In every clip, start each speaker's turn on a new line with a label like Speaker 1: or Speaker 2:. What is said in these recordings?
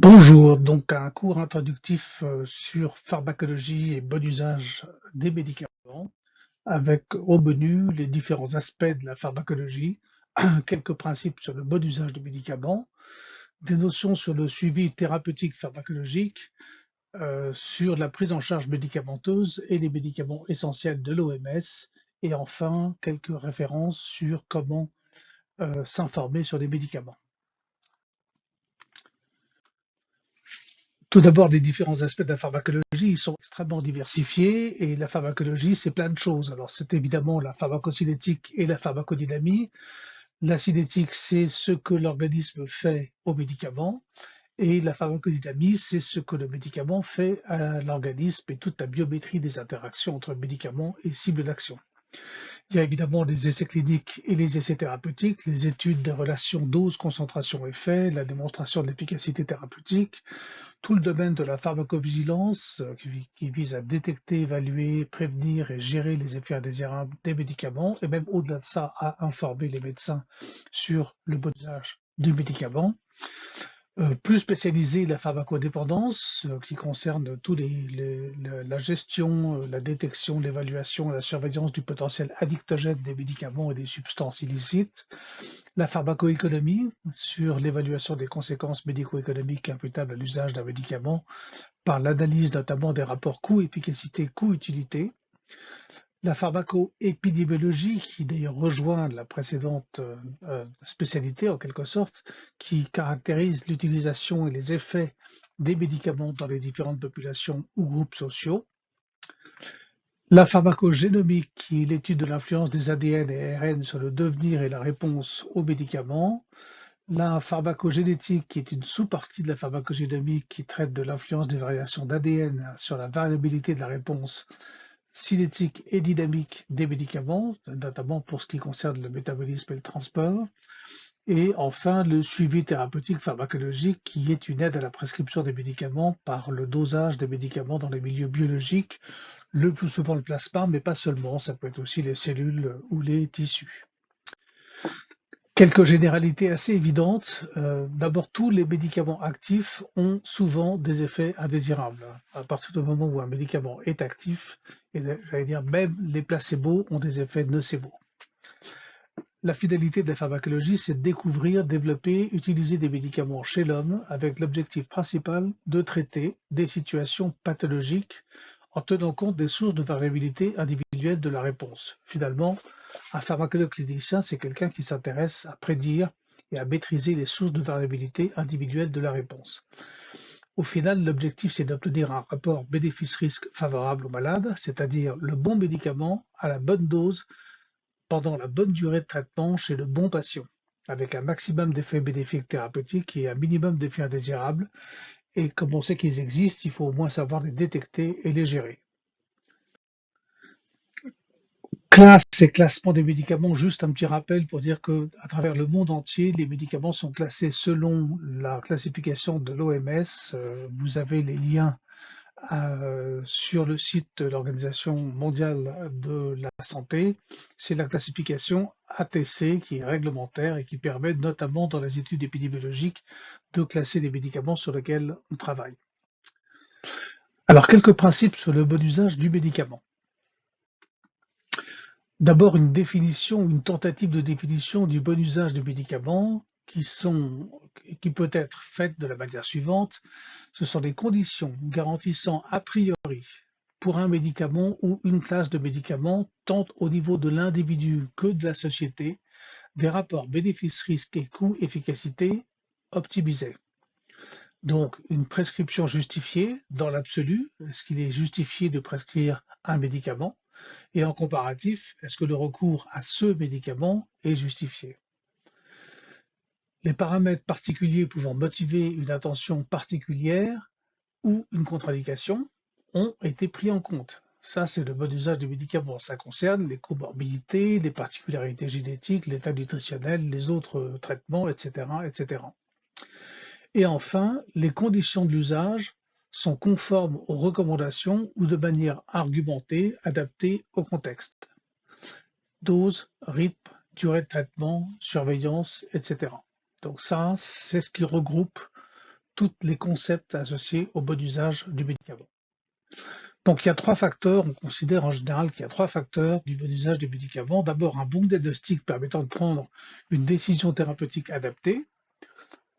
Speaker 1: Bonjour, donc un cours introductif sur pharmacologie et bon usage des médicaments, avec au menu les différents aspects de la pharmacologie, quelques principes sur le bon usage des médicaments, des notions sur le suivi thérapeutique pharmacologique, sur la prise en charge médicamenteuse et les médicaments essentiels de l'OMS, et enfin quelques références sur comment s'informer sur les médicaments. Tout d'abord, les différents aspects de la pharmacologie, ils sont extrêmement diversifiés et la pharmacologie, c'est plein de choses. Alors, c'est évidemment la pharmacocinétique et la pharmacodynamie. La cinétique, c'est ce que l'organisme fait au médicament et la pharmacodynamie, c'est ce que le médicament fait à l'organisme et toute la biométrie des interactions entre médicaments et cible d'action. Il y a évidemment les essais cliniques et les essais thérapeutiques, les études des relations dose, concentration, effet, la démonstration de l'efficacité thérapeutique, tout le domaine de la pharmacovigilance qui vise à détecter, évaluer, prévenir et gérer les effets indésirables des médicaments et même au-delà de ça à informer les médecins sur le bon usage du médicament. Plus spécialisé, la pharmacodépendance, qui concerne la gestion, la détection, l'évaluation et la surveillance du potentiel addictogène des médicaments et des substances illicites. La pharmacoéconomie, sur l'évaluation des conséquences médico-économiques imputables à l'usage d'un médicament par l'analyse notamment des rapports coût-efficacité, coût-utilité. La pharmacoépidémiologie, qui d'ailleurs rejoint la précédente spécialité en quelque sorte, qui caractérise l'utilisation et les effets des médicaments dans les différentes populations ou groupes sociaux. La pharmacogénomique, qui est l'étude de l'influence des ADN et ARN sur le devenir et la réponse aux médicaments. La pharmacogénétique, qui est une sous-partie de la pharmacogénomique qui traite de l'influence des variations d'ADN sur la variabilité de la réponse cinétique et dynamique des médicaments, notamment pour ce qui concerne le métabolisme et le transport. Et enfin, le suivi thérapeutique pharmacologique, qui est une aide à la prescription des médicaments par le dosage des médicaments dans les milieux biologiques, le plus souvent le plasma, mais pas seulement, ça peut être aussi les cellules ou les tissus. Quelques généralités assez évidentes. D'abord, tous les médicaments actifs ont souvent des effets indésirables. À partir du moment où un médicament est actif, et j'allais dire même les placebos ont des effets nocebo. La finalité de la pharmacologie, c'est de découvrir, développer, utiliser des médicaments chez l'homme avec l'objectif principal de traiter des situations pathologiques en tenant compte des sources de variabilité individuelle de la réponse. Finalement, un pharmacologue-clinicien, c'est quelqu'un qui s'intéresse à prédire et à maîtriser les sources de variabilité individuelle de la réponse. Au final, l'objectif, c'est d'obtenir un rapport bénéfice-risque favorable au malade, c'est-à-dire le bon médicament à la bonne dose pendant la bonne durée de traitement chez le bon patient, avec un maximum d'effets bénéfiques thérapeutiques et un minimum d'effets indésirables. Et comme on sait qu'ils existent, il faut au moins savoir les détecter et les gérer. Classe et classement des médicaments, juste un petit rappel pour dire que à travers le monde entier, les médicaments sont classés selon la classification de l'OMS. Vous avez les liens sur le site de l'Organisation mondiale de la santé. C'est la classification ATC qui est réglementaire et qui permet notamment dans les études épidémiologiques de classer les médicaments sur lesquels on travaille. Alors, quelques principes sur le bon usage du médicament. D'abord, une définition, une tentative de définition du bon usage du médicament qui peut être faite de la manière suivante. Ce sont des conditions garantissant a priori pour un médicament ou une classe de médicaments, tant au niveau de l'individu que de la société, des rapports bénéfice-risque et coût-efficacité optimisés. Donc, une prescription justifiée dans l'absolu, est-ce qu'il est justifié de prescrire un médicament? Et en comparatif, est-ce que le recours à ce médicament est justifié? Les paramètres particuliers pouvant motiver une attention particulière ou une contre-indication ont été pris en compte. Ça, c'est le bon usage du médicament. Ça concerne les comorbidités, les particularités génétiques, l'état nutritionnel, les autres traitements, etc., etc. Et enfin, les conditions de l'usage sont conformes aux recommandations ou de manière argumentée, adaptée au contexte. Dose, rythme, durée de traitement, surveillance, etc. Donc ça, c'est ce qui regroupe tous les concepts associés au bon usage du médicament. Donc il y a trois facteurs, on considère en général qu'il y a trois facteurs du bon usage du médicament. D'abord, un bon diagnostic permettant de prendre une décision thérapeutique adaptée.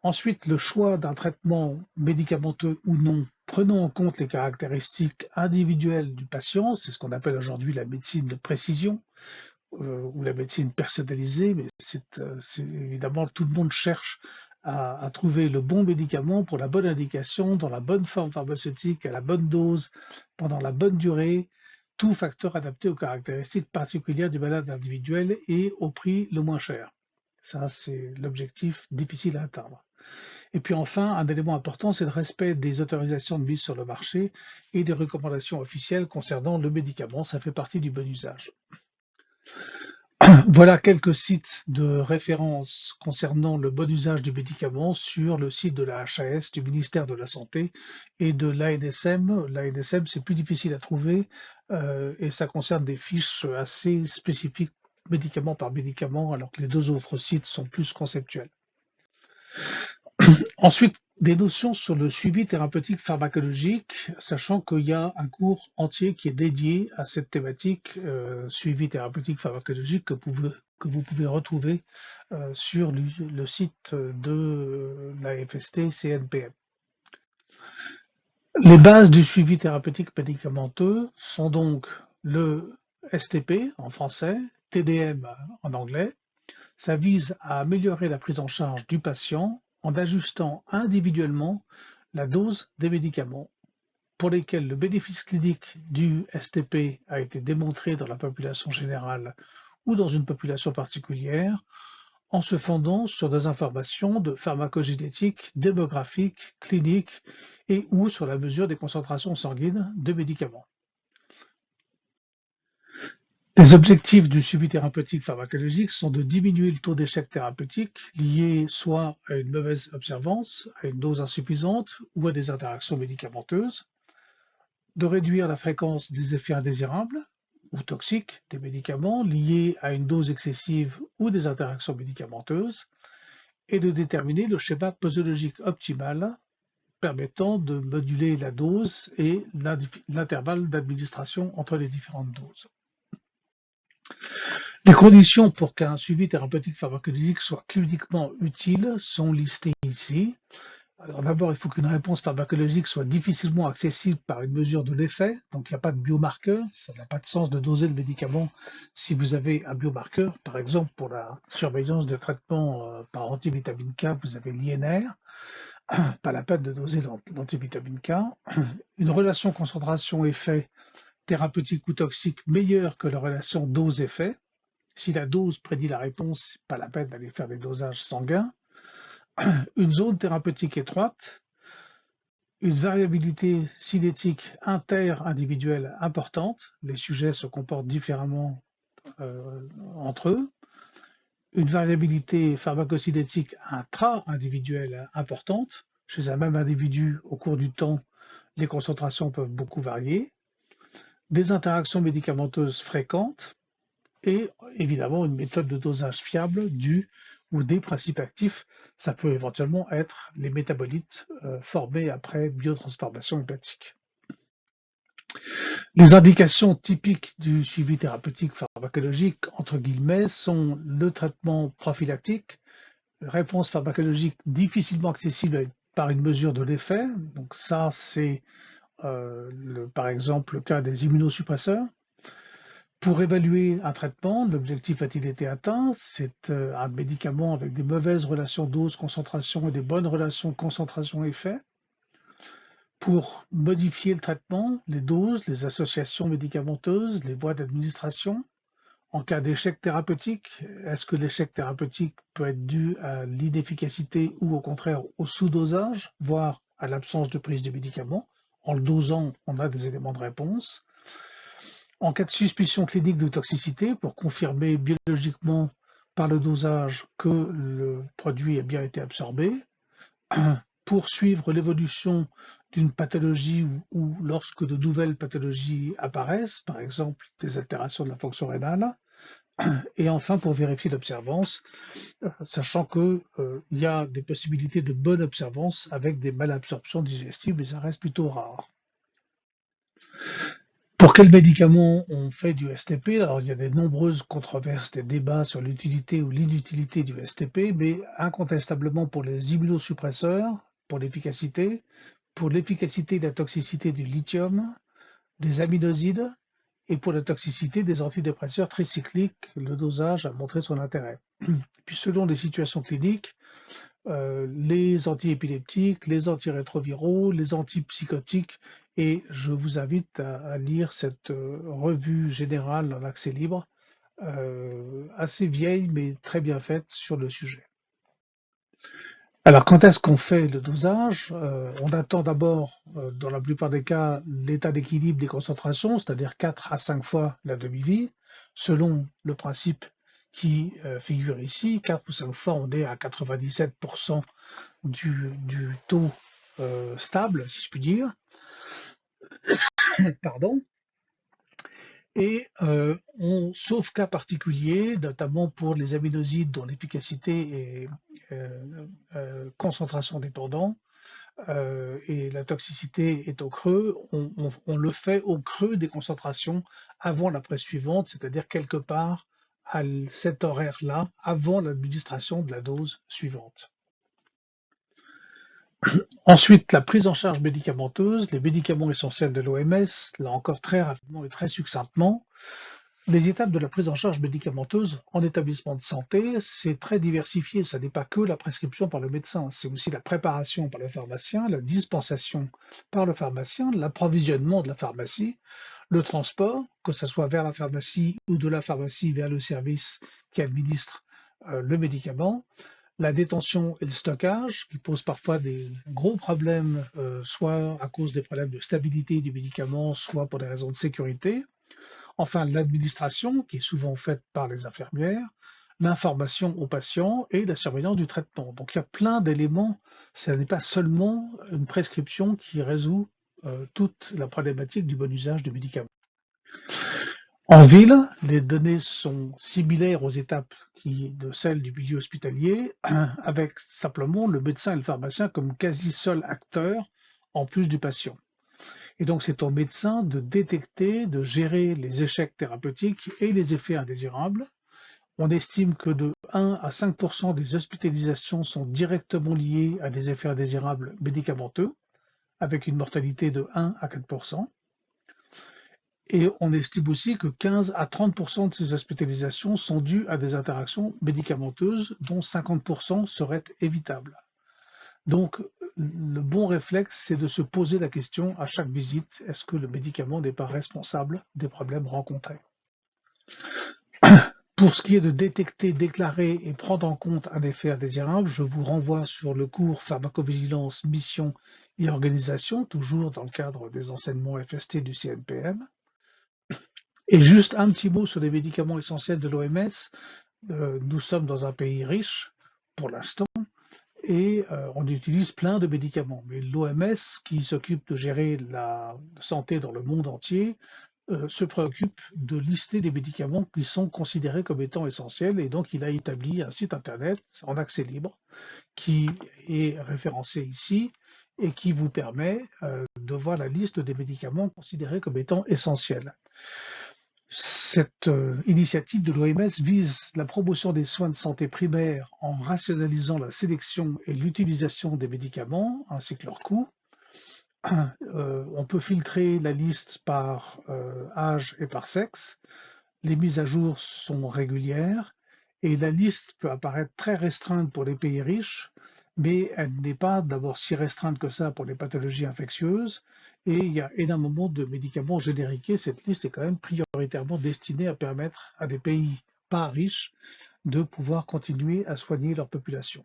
Speaker 1: Ensuite, le choix d'un traitement médicamenteux ou non, prenant en compte les caractéristiques individuelles du patient, c'est ce qu'on appelle aujourd'hui la médecine de précision ou la médecine personnalisée, mais c'est évidemment tout le monde cherche à trouver le bon médicament pour la bonne indication, dans la bonne forme pharmaceutique, à la bonne dose, pendant la bonne durée, tout facteur adapté aux caractéristiques particulières du malade individuel et au prix le moins cher. Ça, c'est l'objectif difficile à atteindre. Et puis enfin, un élément important, c'est le respect des autorisations de mise sur le marché et des recommandations officielles concernant le médicament. Ça fait partie du bon usage. Voilà quelques sites de référence concernant le bon usage du médicament sur le site de la HAS, du ministère de la Santé et de l'ANSM. L'ANSM, c'est plus difficile à trouver et ça concerne des fiches assez spécifiques médicament par médicament, alors que les deux autres sites sont plus conceptuels. Ensuite, des notions sur le suivi thérapeutique pharmacologique, sachant qu'il y a un cours entier qui est dédié à cette thématique suivi thérapeutique pharmacologique que vous pouvez retrouver sur le site de la FST CNPM. Les bases du suivi thérapeutique médicamenteux sont donc le STP en français, TDM en anglais. Ça vise à améliorer la prise en charge du patient en ajustant individuellement la dose des médicaments pour lesquels le bénéfice clinique du STP a été démontré dans la population générale ou dans une population particulière en se fondant sur des informations de pharmacogénétique, démographique, clinique et ou sur la mesure des concentrations sanguines de médicaments. Les objectifs du suivi thérapeutique pharmacologique sont de diminuer le taux d'échec thérapeutique lié soit à une mauvaise observance, à une dose insuffisante ou à des interactions médicamenteuses, de réduire la fréquence des effets indésirables ou toxiques des médicaments liés à une dose excessive ou des interactions médicamenteuses, et de déterminer le schéma posologique optimal permettant de moduler la dose et l'intervalle d'administration entre les différentes doses. Les conditions pour qu'un suivi thérapeutique pharmacologique soit cliniquement utile sont listées ici. Alors d'abord, il faut qu'une réponse pharmacologique soit difficilement accessible par une mesure de l'effet, donc il n'y a pas de biomarqueur, ça n'a pas de sens de doser le médicament si vous avez un biomarqueur. Par exemple, pour la surveillance des traitements par antivitamine K, vous avez l'INR, pas la peine de doser l'antivitamine K. Une relation concentration-effet thérapeutique ou toxique meilleure que la relation dose-effet. Si la dose prédit la réponse, c'est pas la peine d'aller faire des dosages sanguins. Une zone thérapeutique étroite, une variabilité cinétique inter-individuelle importante, les sujets se comportent différemment entre eux, une variabilité pharmacocinétique intra-individuelle importante, chez un même individu au cours du temps, les concentrations peuvent beaucoup varier, des interactions médicamenteuses fréquentes, et évidemment une méthode de dosage fiable du ou des principes actifs. Ça peut éventuellement être les métabolites formés après biotransformation hépatique. Les indications typiques du suivi thérapeutique pharmacologique, entre guillemets, sont le traitement prophylactique, réponse pharmacologique difficilement accessible par une mesure de l'effet. Donc ça, c'est par exemple le cas des immunosuppresseurs. Pour évaluer un traitement, l'objectif a-t-il été atteint? C'est un médicament avec des mauvaises relations dose-concentration et des bonnes relations concentration-effet. Pour modifier le traitement, les doses, les associations médicamenteuses, les voies d'administration. En cas d'échec thérapeutique, est-ce que l'échec thérapeutique peut être dû à l'inefficacité ou au contraire au sous-dosage, voire à l'absence de prise de médicaments? En le dosant, on a des éléments de réponse. En cas de suspicion clinique de toxicité, pour confirmer biologiquement par le dosage que le produit a bien été absorbé, pour suivre l'évolution d'une pathologie ou lorsque de nouvelles pathologies apparaissent, par exemple des altérations de la fonction rénale, Et enfin, pour vérifier l'observance, sachant que il y a des possibilités de bonne observance avec des malabsorptions digestives, mais ça reste plutôt rare. Pour quels médicaments on fait du STP? Alors, il y a de nombreuses controverses, des débats sur l'utilité ou l'inutilité du STP, mais incontestablement pour les immunosuppresseurs, pour l'efficacité et la toxicité du lithium, des aminosides, et pour la toxicité des antidépresseurs tricycliques, le dosage a montré son intérêt. Puis selon les situations cliniques, les antiépileptiques, les antirétroviraux, les antipsychotiques, et je vous invite à lire cette revue générale en accès libre, assez vieille mais très bien faite sur le sujet. Alors, quand est-ce qu'on fait le dosage? On attend d'abord, dans la plupart des cas, l'état d'équilibre des concentrations, c'est-à-dire 4 à 5 fois la demi-vie, selon le principe qui figure ici. 4 ou 5 fois, on est à 97% du taux stable, si je puis dire. Pardon. Et sauf cas particulier, notamment pour les aminosides dont l'efficacité est concentration dépendant, et la toxicité est au creux, on le fait au creux des concentrations avant la prise suivante, c'est-à-dire quelque part à cet horaire-là, avant l'administration de la dose suivante. Ensuite, la prise en charge médicamenteuse, les médicaments essentiels de l'OMS, là encore très rapidement et très succinctement. Les étapes de la prise en charge médicamenteuse en établissement de santé, c'est très diversifié. Ça n'est pas que la prescription par le médecin, c'est aussi la préparation par le pharmacien, la dispensation par le pharmacien, l'approvisionnement de la pharmacie, le transport, que ce soit vers la pharmacie ou de la pharmacie vers le service qui administre le médicament, la détention et le stockage, qui posent parfois des gros problèmes, soit à cause des problèmes de stabilité du médicament, soit pour des raisons de sécurité. Enfin, l'administration, qui est souvent faite par les infirmières, l'information aux patients et la surveillance du traitement. Donc il y a plein d'éléments. Ce n'est pas seulement une prescription qui résout toute la problématique du bon usage du médicament. En ville, les données sont similaires aux étapes de celles du milieu hospitalier, avec simplement le médecin et le pharmacien comme quasi seuls acteurs en plus du patient. Et donc c'est au médecin de détecter, de gérer les échecs thérapeutiques et les effets indésirables. On estime que de 1 à 5% des hospitalisations sont directement liées à des effets indésirables médicamenteux, avec une mortalité de 1 à 4%. Et on estime aussi que 15 à 30% de ces hospitalisations sont dues à des interactions médicamenteuses, dont 50% seraient évitables. Donc, le bon réflexe, c'est de se poser la question à chaque visite, est-ce que le médicament n'est pas responsable des problèmes rencontrés? Pour ce qui est de détecter, déclarer et prendre en compte un effet indésirable, je vous renvoie sur le cours Pharmacovigilance, mission et organisation, toujours dans le cadre des enseignements FST du CNPM. Et juste un petit mot sur les médicaments essentiels de l'OMS. Nous sommes dans un pays riche, pour l'instant, et on utilise plein de médicaments. Mais l'OMS, qui s'occupe de gérer la santé dans le monde entier, se préoccupe de lister les médicaments qui sont considérés comme étant essentiels, et donc il a établi un site internet en accès libre qui est référencé ici et qui vous permet de voir la liste des médicaments considérés comme étant essentiels. Cette initiative de l'OMS vise la promotion des soins de santé primaires en rationalisant la sélection et l'utilisation des médicaments ainsi que leurs coûts. On peut filtrer la liste par âge et par sexe. Les mises à jour sont régulières et la liste peut apparaître très restreinte pour les pays riches, mais elle n'est pas d'abord si restreinte que ça pour les pathologies infectieuses. Et il y a énormément de médicaments génériqués. Cette liste est quand même prioritairement destinée à permettre à des pays pas riches de pouvoir continuer à soigner leur population.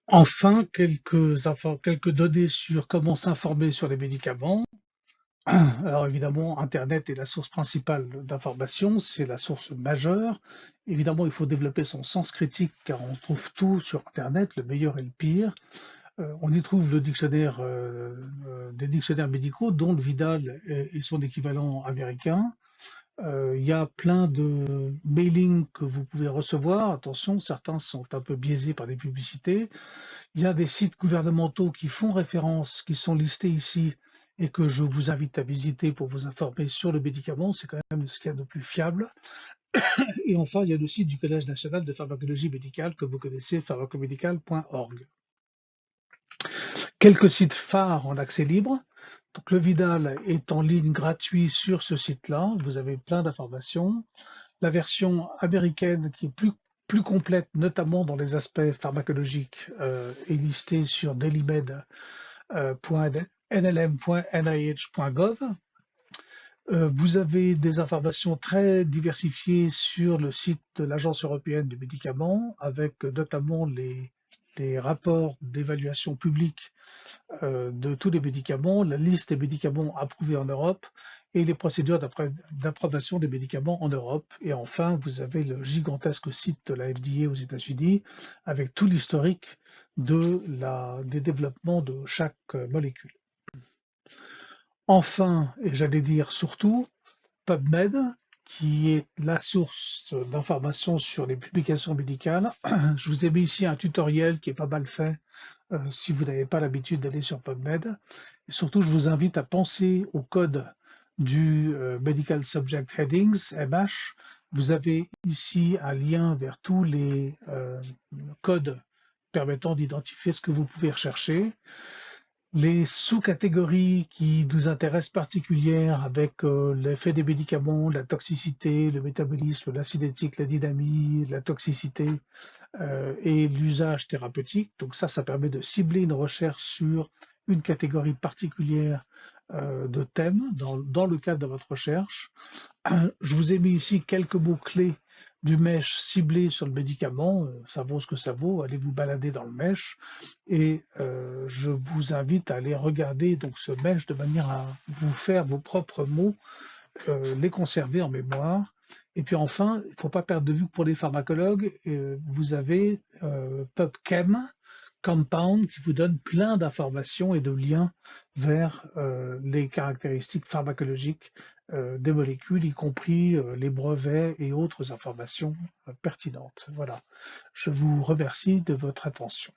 Speaker 1: Enfin, quelques données sur comment s'informer sur les médicaments. Alors évidemment, Internet est la source principale d'information, c'est la source majeure. Évidemment, il faut développer son sens critique car on trouve tout sur Internet, le meilleur et le pire. On y trouve le dictionnaire, des dictionnaires médicaux, dont le Vidal et son équivalent américain. Il y a plein de mailings que vous pouvez recevoir. Attention, certains sont un peu biaisés par des publicités. Il y a des sites gouvernementaux qui font référence, qui sont listés ici et que je vous invite à visiter pour vous informer sur le médicament. C'est quand même ce qu'il y a de plus fiable. Et enfin, il y a le site du Collège national de pharmacologie médicale que vous connaissez, pharmacomédical.org. Quelques sites phares en accès libre. Donc, le Vidal est en ligne gratuit sur ce site-là. Vous avez plein d'informations. La version américaine qui est plus complète, notamment dans les aspects pharmacologiques, est listée sur dailymed.nlm.nih.gov. Vous avez des informations très diversifiées sur le site de l'Agence européenne du médicament, avec notamment les rapports d'évaluation publique de tous les médicaments, la liste des médicaments approuvés en Europe et les procédures d'approbation des médicaments en Europe. Et enfin, vous avez le gigantesque site de la FDA aux États-Unis avec tout l'historique des développements de chaque molécule. Enfin, et j'allais dire surtout, PubMed, qui est la source d'informations sur les publications médicales. Je vous ai mis ici un tutoriel qui est pas mal fait si vous n'avez pas l'habitude d'aller sur PubMed. Et surtout, je vous invite à penser au code du Medical Subject Headings, MH. Vous avez ici un lien vers tous les codes permettant d'identifier ce que vous pouvez rechercher. Les sous-catégories qui nous intéressent particulières avec l'effet des médicaments, la toxicité, le métabolisme, la cinétique, la dynamie, la toxicité et l'usage thérapeutique. Donc ça permet de cibler une recherche sur une catégorie particulière de thèmes dans le cadre de votre recherche. Je vous ai mis ici quelques mots-clés du MESH ciblé sur le médicament. Ça vaut ce que ça vaut. Allez vous balader dans le MESH. Et je vous invite à aller regarder donc ce MESH de manière à vous faire vos propres mots, les conserver en mémoire. Et puis enfin, il ne faut pas perdre de vue que pour les pharmacologues, vous avez PubChem, Compound, qui vous donne plein d'informations et de liens vers les caractéristiques pharmacologiques des molécules, y compris les brevets et autres informations pertinentes. Voilà. Je vous remercie de votre attention.